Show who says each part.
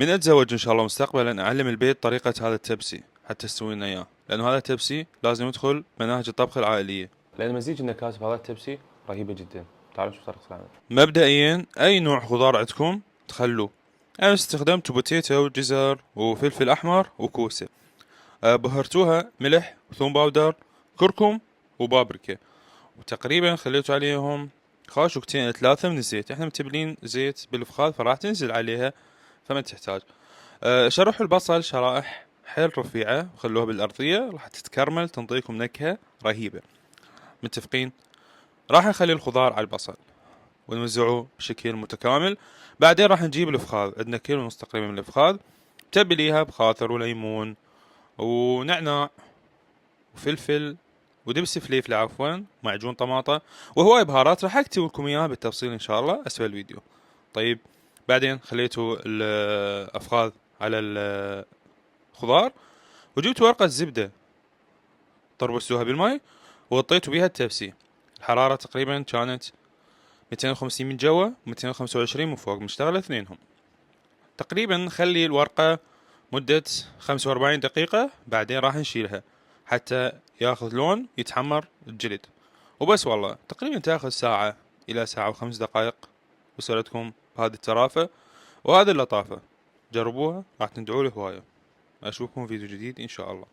Speaker 1: من أتزوج إن شاء الله مستقبلا أعلم البيت طريقة هذا التبسي حتى تسوي لنا إياه، لأنه هذا التبسي لازم يدخل مناهج الطبخ العائلية، لأن مزيج النكهات في هذا التبسي رهيبة جدا. تعالوا نشوف طريقة العمل. مبدئيا أي نوع خضار عندكم تخلوه. أنا استخدمت بوتيتو وجزر وفلفل أحمر وكوسة. بهرتوها ملح وثوم باودر كركم وبابريكا، وتقريبا خليتوا عليهم خاشوقتين 3 من الزيت. احنا متبلين زيت بالفخاد فراح تنزل عليها فما تحتاج. شرحوا البصل شرائح حيل رفيعة وخلوها بالأرضية، راح تتكرمل تنطيكم نكهة رهيبة. متفقين؟ راح نخلي الخضار على البصل ونوزعه بشكل متكامل. بعدين راح نجيب الفخاذ، عندنا كيلو ونص تقريبا من الفخاذ، تبليها بخاثر وليمون ونعناع وفلفل ودبس فليفلة عفوا، معجون طماطة وهواي بهارات راح اكتب لكم اياها بالتفصيل ان شاء الله اسفل الفيديو. طيب بعدين خليتوا الافخاذ على الخضار وجبت ورقة زبدة طربستوها بالماء وغطيتوا بيها التبسي. الحرارة تقريبا كانت 250 من جوا 225 من فوق، مشتغلة اثنينهم. تقريبا نخلي الورقة مدة 45 دقيقة، بعدين راح نشيلها حتى ياخذ لون يتحمر الجلد. وبس والله تقريبا تاخذ ساعة إلى ساعة و5 دقائق وصلتكم بهذه الترافة وهذه اللطافة. جربوها راح تندعوا لي هواية. أشوفكم في فيديو جديد إن شاء الله.